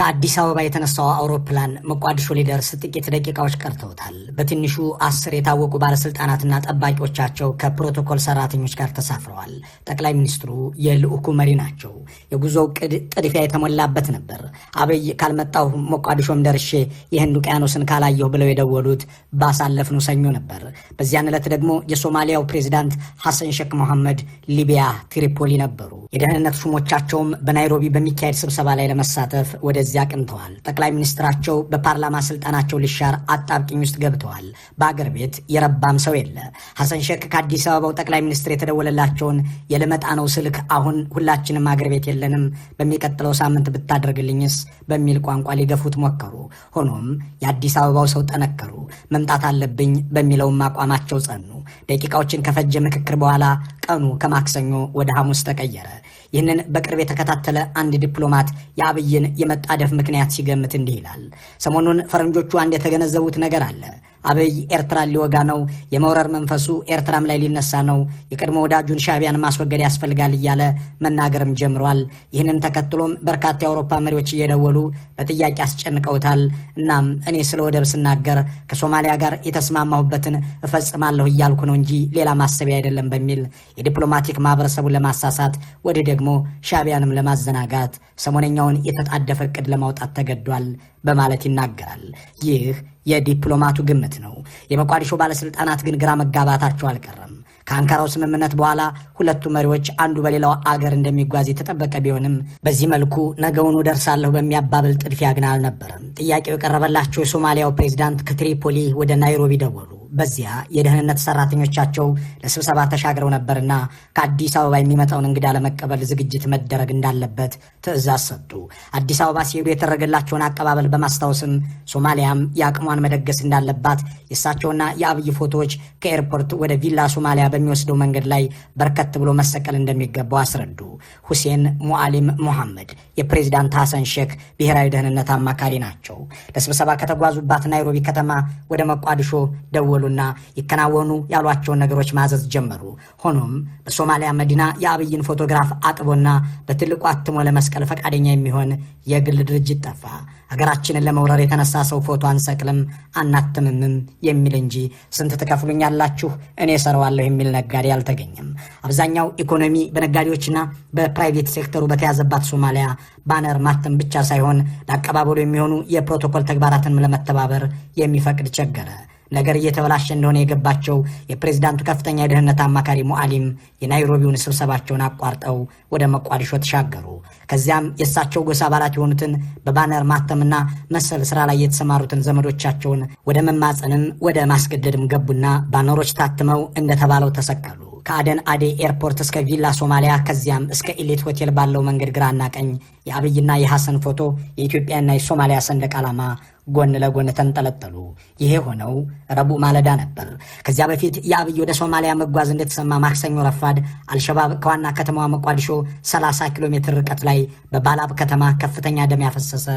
ከአዲስ አበባ የተነሳው አውሮፕላን ሞቃዲሾ ሊደርስ ጥቂት ደቂቃዎች ቀርተውታል። በትንሹ 10 የታወቁ ባለስልጣናትና ጠባቂዎቻቸው ከፕሮቶኮል ሰራተኞች ጋር ተሳፍረዋል። ጠቅላይ ሚኒስትሩ የልዑኩ መሪ ናቸው። የጉዞው ዕቅድ ጥድፊያ የተሞላበት ነበር። አብይ ካልመጣሁ ሞቃዲሾም ደርሼ የህንድ ውቅያኖስን ካላየሁ ብለው የደወሉት ባሳለፍነው ሰኞ ነበር። በዚያን ዕለት ደግሞ የሶማሊያው ፕሬዚዳንት ሐሰን ሼክ መሐመድ ሊቢያ ትሪፖሊ ነበሩ። የደህንነት ሹሞቻቸውም በናይሮቢ በሚካሄድ ስብሰባ ላይ ለመሳተፍ ወደዚያ አቅንተዋል። ጠቅላይ ሚኒስትራቸው በፓርላማ ስልጣናቸው ሊሻር አጣብቂኝ ውስጥ ገብተዋል። በአገር ቤት የረባም ሰው የለ። ሐሰን ሼክ ከአዲስ አበባው ጠቅላይ ሚኒስትር የተደወለላቸውን የልመጣ ነው ስልክ አሁን ሁላችንም አገር ቤት የለንም፣ በሚቀጥለው ሳምንት ብታደርግልኝስ በሚል ቋንቋ ሊገፉት ሞከሩ። ሆኖም የአዲስ አበባው ሰው ጠነከሩ። መምጣት አለብኝ በሚለውም አቋማቸው ጸኑ። ደቂቃዎችን ከፈጀ ምክክር በኋላ ቀኑ ከማክሰኞ ወደ ሐሙስ ተቀየረ። ይህንን በቅርብ የተከታተለ አንድ ዲፕሎማት የአብይን የመጣደፍ ምክንያት ሲገምት እንዲህ ይላል። ሰሞኑን ፈረንጆቹ አንድ የተገነዘቡት ነገር አለ። አብይ ኤርትራን ሊወጋ ነው፣ የመውረር መንፈሱ ኤርትራም ላይ ሊነሳ ነው፣ የቀድሞ ወዳጁን ሻዕቢያን ማስወገድ ያስፈልጋል እያለ መናገርም ጀምሯል። ይህንን ተከትሎም በርካታ የአውሮፓ መሪዎች እየደወሉ በጥያቄ አስጨንቀውታል። እናም እኔ ስለ ወደብ ስናገር ከሶማሊያ ጋር የተስማማሁበትን እፈጽማለሁ እያልኩ ነው እንጂ ሌላ ማሰቢያ አይደለም በሚል የዲፕሎማቲክ ማህበረሰቡን ለማሳሳት ወዲህ ደግሞ ሻዕቢያንም ለማዘናጋት ሰሞነኛውን የተጣደፈ ዕቅድ ለማውጣት ተገዷል በማለት ይናገራል። ይህ የዲፕሎማቱ ግምት ነው። የሞቃዲሾ ባለስልጣናት ግን ግራ መጋባታቸው አልቀረም። ከአንካራው ስምምነት በኋላ ሁለቱ መሪዎች አንዱ በሌላው አገር እንደሚጓዝ የተጠበቀ ቢሆንም በዚህ መልኩ ነገውኑ ደርሳለሁ በሚያባብል ጥድፊያ ግን አልነበረም። ጥያቄው የቀረበላቸው የሶማሊያው ፕሬዚዳንት ከትሪፖሊ ወደ ናይሮቢ ደወሉ። በዚያ የደህንነት ሰራተኞቻቸው ለስብሰባ ተሻግረው ነበርና ከአዲስ አበባ የሚመጣውን እንግዳ ለመቀበል ዝግጅት መደረግ እንዳለበት ትዕዛዝ ሰጡ። አዲስ አበባ ሲሄዱ የተደረገላቸውን አቀባበል በማስታወስም ሶማሊያም የአቅሟን መደገስ እንዳለባት የእሳቸውና የአብይ ፎቶዎች ከኤርፖርት ወደ ቪላ ሶማሊያ በሚወስደው መንገድ ላይ በርከት ብሎ መሰቀል እንደሚገባው አስረዱ። ሁሴን ሙዓሊም ሙሐመድ የፕሬዚዳንት ሐሰን ሼክ ብሔራዊ ደህንነት አማካሪ ናቸው። ለስብሰባ ከተጓዙባት ናይሮቢ ከተማ ወደ ሞቃዲሾ ደወሉና ይከናወኑ ያሏቸውን ነገሮች ማዘዝ ጀመሩ። ሆኖም በሶማሊያ መዲና የአብይን ፎቶግራፍ አጥቦና በትልቁ አትሞ ለመስቀል ፈቃደኛ የሚሆን የግል ድርጅት ጠፋ። ሀገራችንን ለመውረር የተነሳ ሰው ፎቶ አንሰቅልም አናትምምም የሚል እንጂ ስንት ትከፍሉኛላችሁ እኔ እሰራዋለሁ የሚል ነጋዴ አልተገኘም። አብዛኛው ኢኮኖሚ በነጋዴዎችና በፕራይቬት ሴክተሩ በተያዘባት ሶማሊያ ባነር ማተም ብቻ ሳይሆን ለአቀባበሉ የሚሆኑ የፕሮቶኮል ተግባራትን ለመተባበር የሚፈቅድ ቸገረ። ነገር እየተበላሸ እንደሆነ የገባቸው የፕሬዝዳንቱ ከፍተኛ የደህንነት አማካሪ ሙዓሊም የናይሮቢውን ስብሰባቸውን አቋርጠው ወደ ሞቃዲሾ ተሻገሩ። ከዚያም የእሳቸው ጎሳ አባላት የሆኑትን በባነር ማተምና መሰል ስራ ላይ የተሰማሩትን ዘመዶቻቸውን ወደ መማፀንም ወደ ማስገደድም ገቡና ባነሮች ታትመው እንደተባለው ተሰቀሉ። ከአደን አዴ ኤርፖርት እስከ ቪላ ሶማሊያ ከዚያም እስከ ኢሊት ሆቴል ባለው መንገድ ግራና ቀኝ የአብይና የሐሰን ፎቶ የኢትዮጵያና የሶማሊያ ሰንደቅ ዓላማ ጎን ለጎን ተንጠለጠሉ። ይሄ ሆነው ረቡዕ ማለዳ ነበር። ከዚያ በፊት የአብይ ወደ ሶማሊያ መጓዝ እንደተሰማ ማክሰኞ ረፋድ አልሸባብ ከዋና ከተማዋ ሞቃዲሾ 30 ኪሎ ሜትር ርቀት ላይ በባላብ ከተማ ከፍተኛ ደም ያፈሰሰ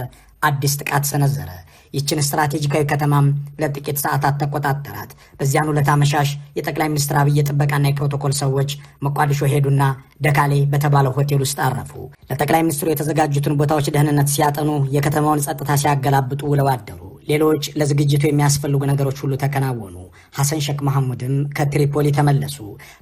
አዲስ ጥቃት ሰነዘረ። ይችን ስትራቴጂካዊ ከተማም ለጥቂት ሰዓታት ተቆጣጠራት። በዚያን ዕለት አመሻሽ የጠቅላይ ሚኒስትር አብይ የጥበቃና የፕሮቶኮል ሰዎች ሞቃዲሾ ሄዱና ደካሌ በተባለው ሆቴል ውስጥ አረፉ። ለጠቅላይ ሚኒስትሩ የተዘጋጁትን ቦታዎች ደህንነት ሲያጠኑ፣ የከተማውን ጸጥታ ሲያገላብጡ ውለው አደሩ። ሌሎች ለዝግጅቱ የሚያስፈልጉ ነገሮች ሁሉ ተከናወኑ። ሐሰን ሼክ መሐሙድም ከትሪፖሊ ተመለሱ።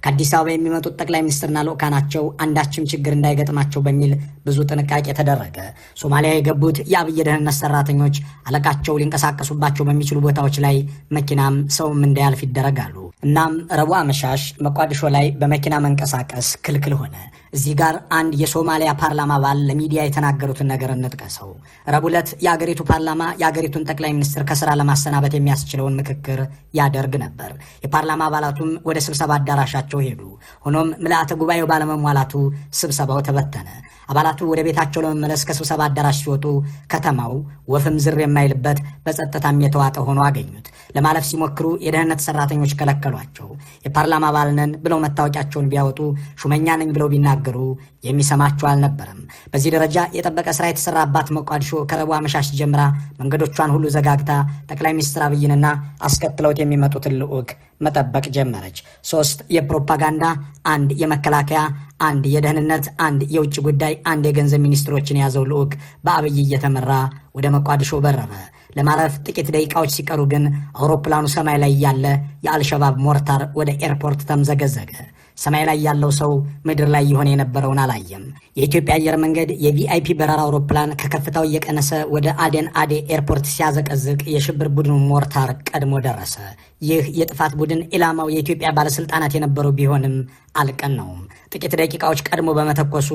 ከአዲስ አበባ የሚመጡት ጠቅላይ ሚኒስትርና ልዑካናቸው አንዳችም ችግር እንዳይገጥማቸው በሚል ብዙ ጥንቃቄ ተደረገ። ሶማሊያ የገቡት የአብይ ደህንነት ሰራተኞች አለቃቸው ሊንቀሳቀሱባቸው በሚችሉ ቦታዎች ላይ መኪናም ሰውም እንዳያልፍ ይደረጋሉ። እናም ረቡዕ አመሻሽ ሞቃዲሾ ላይ በመኪና መንቀሳቀስ ክልክል ሆነ። እዚህ ጋር አንድ የሶማሊያ ፓርላማ አባል ለሚዲያ የተናገሩትን ነገር እንጥቀሰው። ረቡዕ ዕለት የአገሪቱ ፓርላማ የአገሪቱን ጠቅላይ ሚኒስትር ከስራ ለማሰናበት የሚያስችለውን ምክክር ያደርግ ነበር። የፓርላማ አባላቱም ወደ ስብሰባ አዳራሻቸው ሄዱ። ሆኖም ምልአተ ጉባኤው ባለመሟላቱ ስብሰባው ተበተነ። አባላቱ ወደ ቤታቸው ለመመለስ ከስብሰባ አዳራሽ ሲወጡ ከተማው ወፍም ዝር የማይልበት በጸጥታም የተዋጠ ሆኖ አገኙት። ለማለፍ ሲሞክሩ የደህንነት ሰራተኞች ከለከሏቸው። የፓርላማ አባል ነን ብለው መታወቂያቸውን ቢያወጡ ሹመኛ ነኝ ብለው ቢናገሩ ቢናገሩ የሚሰማቸው አልነበረም። በዚህ ደረጃ የጠበቀ ስራ የተሰራባት ሞቃዲሾ ከረቡዕ አመሻሽ ጀምራ መንገዶቿን ሁሉ ዘጋግታ ጠቅላይ ሚኒስትር አብይንና አስከትለውት የሚመጡትን ልዑክ መጠበቅ ጀመረች። 3 የፕሮፓጋንዳ፣ 1 የመከላከያ፣ 1 የደህንነት፣ 1 የውጭ ጉዳይ፣ 1 የገንዘብ ሚኒስትሮችን የያዘው ልዑክ በአብይ እየተመራ ወደ ሞቃዲሾ በረረ። ለማረፍ ጥቂት ደቂቃዎች ሲቀሩ ግን አውሮፕላኑ ሰማይ ላይ ያለ የአልሸባብ ሞርታር ወደ ኤርፖርት ተምዘገዘገ። ሰማይ ላይ ያለው ሰው ምድር ላይ የሆነ የነበረውን አላየም። የኢትዮጵያ አየር መንገድ የቪአይፒ በረራ አውሮፕላን ከከፍታው እየቀነሰ ወደ አዴን አዴ ኤርፖርት ሲያዘቀዝቅ የሽብር ቡድኑ ሞርታር ቀድሞ ደረሰ። ይህ የጥፋት ቡድን ኢላማው የኢትዮጵያ ባለስልጣናት የነበሩ ቢሆንም አልቀናውም። ጥቂት ደቂቃዎች ቀድሞ በመተኮሱ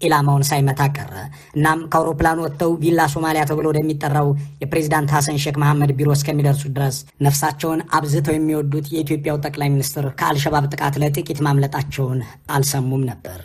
ኢላማውን ሳይመታ ቀረ። እናም ከአውሮፕላኑ ወጥተው ቪላ ሶማሊያ ተብሎ ወደሚጠራው የፕሬዚዳንት ሐሰን ሼክ መሐመድ ቢሮ እስከሚደርሱ ድረስ ነፍሳቸውን አብዝተው የሚወዱት የኢትዮጵያው ጠቅላይ ሚኒስትር ከአልሸባብ ጥቃት ለጥቂት ማምለጣቸውን አልሰሙም ነበር።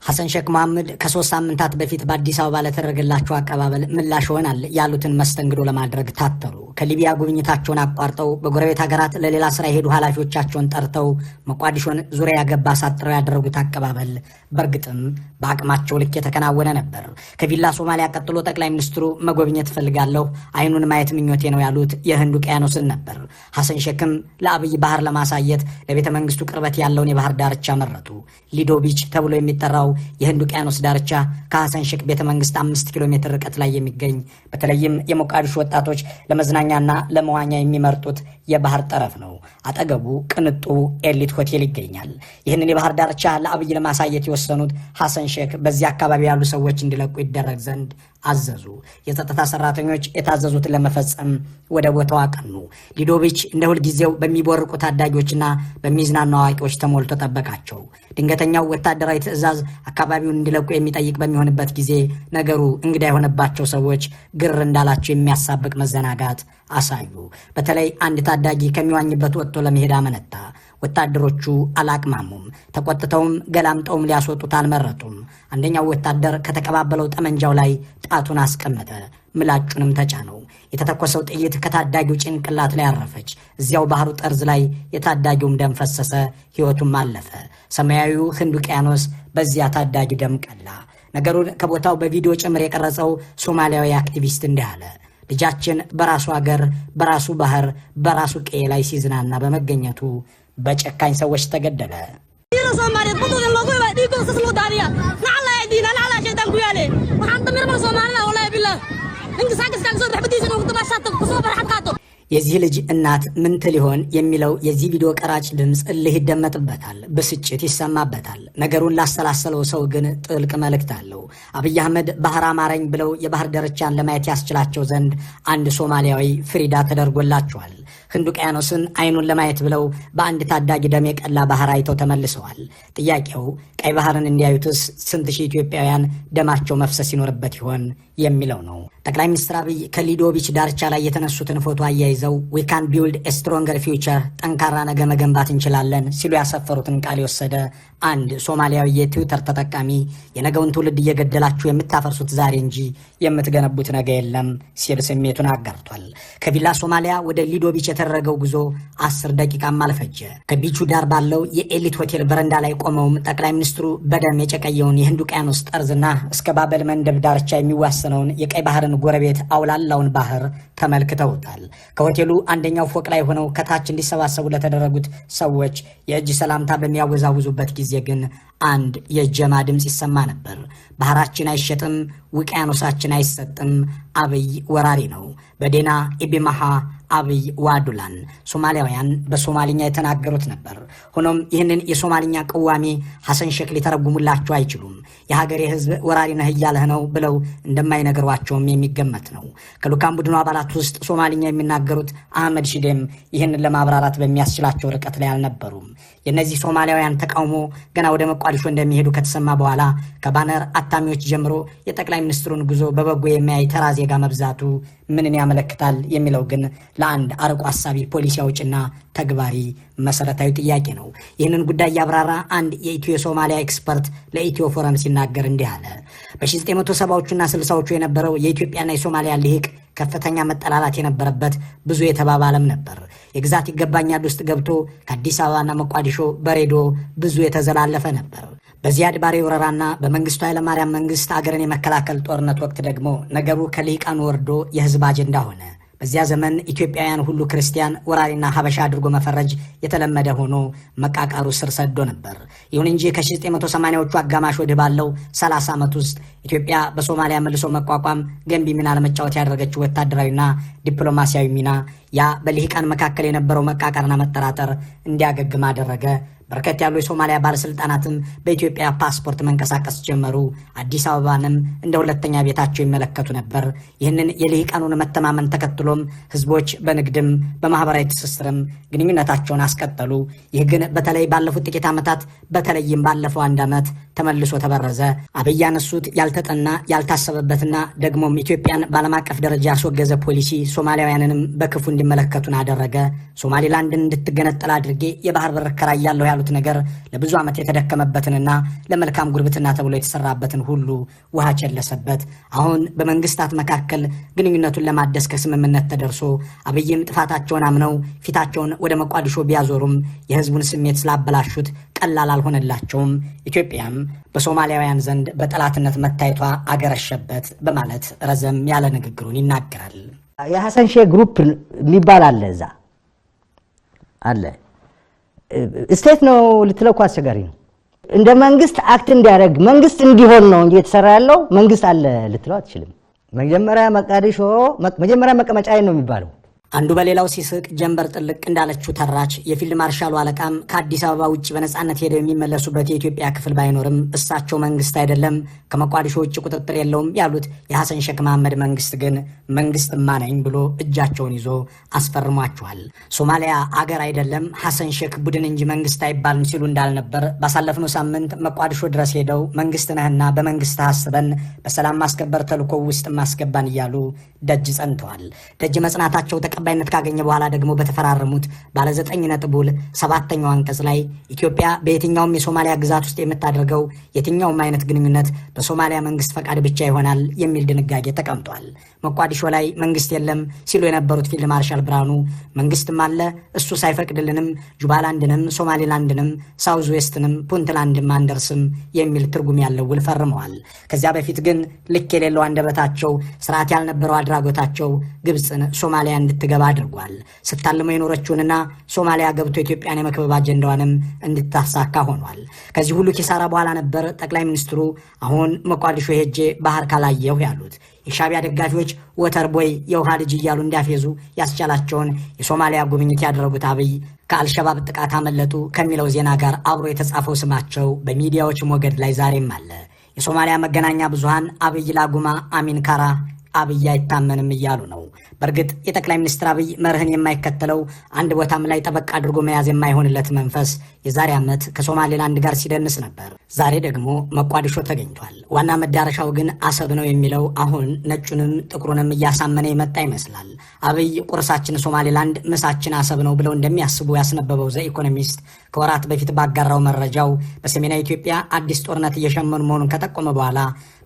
ሐሰን ሼክ መሐመድ ከ3 ሳምንታት በፊት በአዲስ አበባ ለተደረገላቸው አቀባበል ምላሽ ይሆናል ያሉትን መስተንግዶ ለማድረግ ታተሩ። ከሊቢያ ጉብኝታቸውን አቋርጠው በጎረቤት ሀገራት ለሌላ ስራ የሄዱ ኃላፊዎቻቸውን ጠርተው ሞቃዲሾን ዙሪያ ያገባ አሳጥረው ያደረጉት አቀባበል በእርግጥም በአቅማቸው ልክ የተከናወነ ነበር። ከቪላ ሶማሊያ ቀጥሎ ጠቅላይ ሚኒስትሩ መጎብኘት ፈልጋለሁ፣ አይኑን ማየት ምኞቴ ነው ያሉት የህንድ ውቅያኖስን ነበር። ሐሰን ሼክም ለአብይ ባህር ለማሳየት ለቤተ መንግስቱ ቅርበት ያለውን የባህር ዳርቻ መረጡ። ሊዶ ቢች ተብሎ የሚጠራው የህንድ ውቅያኖስ ዳርቻ ከሐሰን ሼክ ቤተ መንግስት 5 ኪሎ ሜትር ርቀት ላይ የሚገኝ በተለይም የሞቃዲሾ ወጣቶች ለመዝናኛና ለመዋኛ የሚመርጡት የባህር ጠረፍ ነው። አጠገቡ ቅንጡ ኤሊት ሆቴል ይገኛል። ይህንን የባህር ዳርቻ ለአብይ ለማሳየት የወሰኑት ሐሰን ሼክ በዚህ አካባቢ ያሉ ሰዎች እንዲለቁ ይደረግ ዘንድ አዘዙ። የጸጥታ ሰራተኞች የታዘዙትን ለመፈጸም ወደ ቦታው አቀኑ። ሊዶ ቢች እንደ ሁልጊዜው በሚቦርቁ ታዳጊዎችና በሚዝናኑ አዋቂዎች ተሞልቶ ጠበቃቸው። ድንገተኛው ወታደራዊ ትዕዛዝ አካባቢውን እንዲለቁ የሚጠይቅ በሚሆንበት ጊዜ ነገሩ እንግዳ የሆነባቸው ሰዎች ግር እንዳላቸው የሚያሳብቅ መዘናጋት አሳዩ። በተለይ አንድ ታዳጊ ከሚዋኝበት ወጥቶ ለመሄድ አመነታ። ወታደሮቹ አላቅማሙም። ተቆጥተውም ገላምጠውም ሊያስወጡት አልመረጡም። አንደኛው ወታደር ከተቀባበለው ጠመንጃው ላይ ጣቱን አስቀመጠ። ምላጩንም ተጫነው። የተተኮሰው ጥይት ከታዳጊው ጭንቅላት ላይ አረፈች። እዚያው ባህሩ ጠርዝ ላይ የታዳጊውም ደም ፈሰሰ፣ ሕይወቱም አለፈ። ሰማያዊው ህንድ ውቅያኖስ በዚያ ታዳጊ ደም ቀላ። ነገሩን ከቦታው በቪዲዮ ጭምር የቀረጸው ሶማሊያዊ አክቲቪስት እንዲህ አለ። ልጃችን በራሱ አገር፣ በራሱ ባህር፣ በራሱ ቀዬ ላይ ሲዝናና በመገኘቱ በጨካኝ ሰዎች ተገደለ። የዚህ ልጅ እናት ምን ትል ይሆን የሚለው የዚህ ቪዲዮ ቀራጭ ድምፅ እልህ ይደመጥበታል፣ ብስጭት ይሰማበታል። ነገሩን ላሰላሰለው ሰው ግን ጥልቅ መልእክት አለው። አብይ አህመድ ባህር አማረኝ ብለው የባህር ዳርቻን ለማየት ያስችላቸው ዘንድ አንድ ሶማሊያዊ ፍሪዳ ተደርጎላቸዋል። ህንድ ውቅያኖስን አይኑን ለማየት ብለው በአንድ ታዳጊ ደም የቀላ ባህር አይተው ተመልሰዋል። ጥያቄው ቀይ ባህርን እንዲያዩትስ ስንት ሺህ ኢትዮጵያውያን ደማቸው መፍሰስ ይኖርበት ይሆን የሚለው ነው። ጠቅላይ ሚኒስትር አብይ ከሊዶ ቢች ዳርቻ ላይ የተነሱትን ፎቶ አያይዘው ዊ ካን ቢልድ ኤ ስትሮንገር ፊውቸር፣ ጠንካራ ነገ መገንባት እንችላለን ሲሉ ያሰፈሩትን ቃል የወሰደ አንድ ሶማሊያዊ የትዊተር ተጠቃሚ የነገውን ትውልድ እየገደላችሁ የምታፈርሱት ዛሬ እንጂ የምትገነቡት ነገ የለም ሲል ስሜቱን አጋርቷል። ከቪላ ሶማሊያ ወደ ሊዶ ቢች የተደረገው ጉዞ 10 ደቂቃም አልፈጀ። ከቢቹ ዳር ባለው የኤሊት ሆቴል በረንዳ ላይ ቆመውም ጠቅላይ ሚኒስትሩ በደም የጨቀየውን የህንድ ውቅያኖስ ጠርዝና እስከ ባበል መንደብ ዳርቻ የሚዋሰነውን የቀይ ባህርን ጎረቤት አውላላውን ባህር ተመልክተውታል። ከሆቴሉ አንደኛው ፎቅ ላይ ሆነው ከታች እንዲሰባሰቡ ለተደረጉት ሰዎች የእጅ ሰላምታ በሚያወዛውዙበት ጊዜ ግን አንድ የጀማ ድምፅ ይሰማ ነበር። ባህራችን አይሸጥም፣ ውቅያኖሳችን አይሰጥም፣ አብይ ወራሪ ነው። በዴና ኢቢማሃ አብይ ዋዱላን ሶማሊያውያን በሶማሊኛ የተናገሩት ነበር። ሆኖም ይህንን የሶማሊኛ ቅዋሜ ሐሰን ሼክ ሊተረጉሙላቸው አይችሉም። የሀገሬ ህዝብ ወራሪ ነህ እያለህ ነው ብለው እንደማይነግሯቸውም የሚገመት ነው። ከልኡካን ቡድኑ አባላት ውስጥ ሶማሊኛ የሚናገሩት አህመድ ሺዴም ይህንን ለማብራራት በሚያስችላቸው ርቀት ላይ አልነበሩም። የእነዚህ ሶማሊያውያን ተቃውሞ ገና ወደ ሞቃዲሾ እንደሚሄዱ ከተሰማ በኋላ ከባነር አታሚዎች ጀምሮ የጠቅላይ ሚኒስትሩን ጉዞ በበጎ የሚያይ ተራ ዜጋ መብዛቱ ምንን ያመለክታል የሚለው ግን ለአንድ አርቆ አሳቢ ፖሊሲ አውጭና ተግባሪ መሰረታዊ ጥያቄ ነው። ይህንን ጉዳይ ያብራራ አንድ የኢትዮ ሶማሊያ ኤክስፐርት ለኢትዮ ፎረም ሲናገር እንዲህ አለ። በ1970ዎቹና 60ዎቹ የነበረው የኢትዮጵያና የሶማሊያ ልሂቅ ከፍተኛ መጠላላት የነበረበት ብዙ የተባባለም ነበር። የግዛት ይገባኛል ውስጥ ገብቶ ከአዲስ አበባና መቋዲሾ በሬዲዮ ብዙ የተዘላለፈ ነበር። በዚያድ ባሬ ወረራና በመንግስቱ ኃይለማርያም መንግስት አገርን የመከላከል ጦርነት ወቅት ደግሞ ነገሩ ከልሂቃኑ ወርዶ የህዝብ አጀንዳ ሆነ። በዚያ ዘመን ኢትዮጵያውያን ሁሉ ክርስቲያን ወራሪና ሀበሻ አድርጎ መፈረጅ የተለመደ ሆኖ መቃቃሩ ስር ሰዶ ነበር። ይሁን እንጂ ከ1980ዎቹ አጋማሽ ወዲህ ባለው 30 ዓመት ውስጥ ኢትዮጵያ በሶማሊያ መልሶ መቋቋም ገንቢ ሚና ለመጫወት ያደረገችው ወታደራዊና ዲፕሎማሲያዊ ሚና ያ በልሂቃን መካከል የነበረው መቃቃርና መጠራጠር እንዲያገግም አደረገ። በርከት ያሉ የሶማሊያ ባለስልጣናትም በኢትዮጵያ ፓስፖርት መንቀሳቀስ ጀመሩ። አዲስ አበባንም እንደ ሁለተኛ ቤታቸው ይመለከቱ ነበር። ይህንን የልሂቃኑን መተማመን ተከትሎም ህዝቦች በንግድም በማህበራዊ ትስስርም ግንኙነታቸውን አስቀጠሉ። ይህ ግን በተለይ ባለፉት ጥቂት ዓመታት በተለይም ባለፈው 1 ዓመት ተመልሶ ተበረዘ። አብይ ያነሱት ያልተጠና ያልታሰበበትና ደግሞም ኢትዮጵያን በዓለም አቀፍ ደረጃ ያስወገዘ ፖሊሲ ሶማሊያውያንንም በክፉ እንዲመለከቱን አደረገ። ሶማሊላንድን እንድትገነጠል አድርጌ የባህር በር እከራያለሁ ያሉት ነገር ለብዙ ዓመት የተደከመበትንና ለመልካም ጉርብትና ተብሎ የተሰራበትን ሁሉ ውሃ ቸለሰበት። አሁን በመንግስታት መካከል ግንኙነቱን ለማደስ ከስምምነት ተደርሶ አብይም ጥፋታቸውን አምነው ፊታቸውን ወደ መቋዲሾ ቢያዞሩም የህዝቡን ስሜት ስላበላሹት ቀላል አልሆነላቸውም። ኢትዮጵያም በሶማሊያውያን ዘንድ በጠላትነት መታየቷ አገረሸበት በማለት ረዘም ያለ ንግግሩን ይናገራል። የሐሰን ሼህ ግሩፕ የሚባል አለ፣ እዛ አለ። ስቴት ነው ልትለኩ አስቸጋሪ ነው። እንደ መንግስት አክት እንዲያደርግ መንግስት እንዲሆን ነው እንጂ የተሰራ ያለው መንግስት አለ ልትለው አትችልም። መጀመሪያ መቃዲሾ መጀመሪያ መቀመጫዬ ነው የሚባለው። አንዱ በሌላው ሲስቅ ጀንበር ጥልቅ እንዳለችው ተራች። የፊልድ ማርሻሉ አለቃም ከአዲስ አበባ ውጭ በነጻነት ሄደው የሚመለሱበት የኢትዮጵያ ክፍል ባይኖርም እሳቸው መንግስት አይደለም ከመቋዲሾ ውጭ ቁጥጥር የለውም ያሉት የሐሰን ሼክ መሐመድ መንግስት ግን መንግስትማ ነኝ ብሎ እጃቸውን ይዞ አስፈርሟቸዋል። ሶማሊያ አገር አይደለም ሐሰን ሼክ ቡድን እንጂ መንግስት አይባልም ሲሉ እንዳልነበር ባሳለፍነው ሳምንት መቋዲሾ ድረስ ሄደው መንግስት ነህና በመንግስት አስበን በሰላም ማስከበር ተልኮ ውስጥ ማስገባን እያሉ ደጅ ጸንተዋል። ደጅ መጽናታቸው ተቀባይነት ካገኘ በኋላ ደግሞ በተፈራረሙት ባለ 9 ነጥብ ውል 7ኛው አንቀጽ ላይ ኢትዮጵያ በየትኛውም የሶማሊያ ግዛት ውስጥ የምታደርገው የትኛውም አይነት ግንኙነት በሶማሊያ መንግስት ፈቃድ ብቻ ይሆናል የሚል ድንጋጌ ተቀምጧል። መቋዲሾ ላይ መንግስት የለም ሲሉ የነበሩት ፊልድ ማርሻል ብርሃኑ መንግስትም አለ እሱ ሳይፈቅድልንም ጁባላንድንም ሶማሊላንድንም ሳውዝ ዌስትንም ፑንትላንድም አንደርስም የሚል ትርጉም ያለው ውል ፈርመዋል። ከዚያ በፊት ግን ልክ የሌለው አንደበታቸው ስርዓት ያልነበረው አድራጎታቸው ግብፅን ሶማሊያ እንድትገባ አድርጓል። ስታልመው የኖረችውንና ሶማሊያ ገብቶ ኢትዮጵያን የመክበብ አጀንዳዋንም እንድታሳካ ሆኗል። ከዚህ ሁሉ ኪሳራ በኋላ ነበር ጠቅላይ ሚኒስትሩ አሁን መቋዲሾ ሄጄ ባህር ካላየሁ ያሉት። የሻቢያ ደጋፊዎች ወተር ቦይ የውሃ ልጅ እያሉ እንዲያፌዙ ያስቻላቸውን የሶማሊያ ጉብኝት ያደረጉት አብይ ከአልሸባብ ጥቃት አመለጡ ከሚለው ዜና ጋር አብሮ የተጻፈው ስማቸው በሚዲያዎች ሞገድ ላይ ዛሬም አለ። የሶማሊያ መገናኛ ብዙሃን አብይ ላጉማ አሚን ካራ አብይ አይታመንም እያሉ ነው። በእርግጥ የጠቅላይ ሚኒስትር አብይ መርህን የማይከተለው አንድ ቦታም ላይ ጠበቅ አድርጎ መያዝ የማይሆንለት መንፈስ የዛሬ ዓመት ከሶማሌላንድ ጋር ሲደንስ ነበር። ዛሬ ደግሞ መቋዲሾ ተገኝቷል። ዋና መዳረሻው ግን አሰብ ነው የሚለው አሁን ነጩንም ጥቁሩንም እያሳመነ የመጣ ይመስላል። አብይ ቁርሳችን ሶማሌላንድ ምሳችን አሰብ ነው ብለው እንደሚያስቡ ያስነበበው ዘ ኢኮኖሚስት ከወራት በፊት ባጋራው መረጃው በሰሜናዊ ኢትዮጵያ አዲስ ጦርነት እየሸመኑ መሆኑን ከጠቆመ በኋላ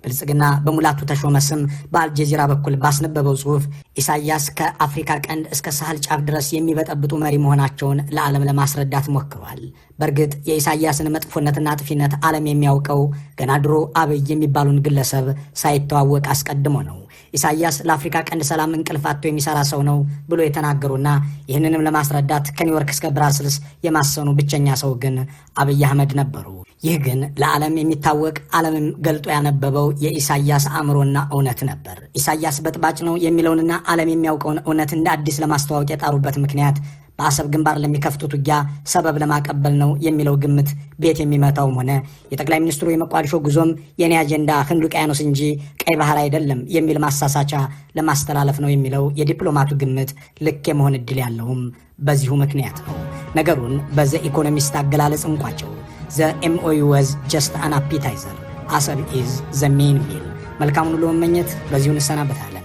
ብልጽግና በሙላቱ ተሾመ ስም በአልጀዚራ በኩል ባስነበበው ጽሑፍ ኢሳያስ ከአፍሪካ ቀንድ እስከ ሳህል ጫፍ ድረስ የሚበጠብጡ መሪ መሆናቸውን ለዓለም ለማስረዳት ሞክሯል። በእርግጥ የኢሳያስን መጥፎነትና ጥፊነት ዓለም የሚያውቀው ገና ድሮ አብይ የሚባሉን ግለሰብ ሳይተዋወቅ አስቀድሞ ነው። ኢሳያስ ለአፍሪካ ቀንድ ሰላም እንቅልፍ አጥቶ የሚሰራ ሰው ነው ብሎ የተናገሩና ይህንንም ለማስረዳት ከኒውዮርክ እስከ ብራስልስ የማሰኑ ብቸኛ ሰው ግን አብይ አህመድ ነበሩ። ይህ ግን ለዓለም የሚታወቅ ዓለምም ገልጦ ያነበበው የኢሳያስ አእምሮና እውነት ነበር። ኢሳያስ በጥባጭ ነው የሚለውንና ዓለም የሚያውቀውን እውነት እንደ አዲስ ለማስተዋወቅ የጣሩበት ምክንያት በአሰብ ግንባር ለሚከፍቱት ውጊያ ሰበብ ለማቀበል ነው የሚለው ግምት ቤት የሚመታውም ሆነ የጠቅላይ ሚኒስትሩ የመቋዲሾ ጉዞም የኔ አጀንዳ ህንድ ውቅያኖስ እንጂ ቀይ ባህር አይደለም የሚል ማሳሳቻ ለማስተላለፍ ነው የሚለው የዲፕሎማቱ ግምት ልክ የመሆን እድል ያለውም በዚሁ ምክንያት ነው። ነገሩን በዘ ኢኮኖሚስት አገላለጽ እንቋጨው። The MOU was just an appetizer. አሰብ is the main meal። መልካሙን ሁሉ መመኘት በዚሁ እንሰናበታለን።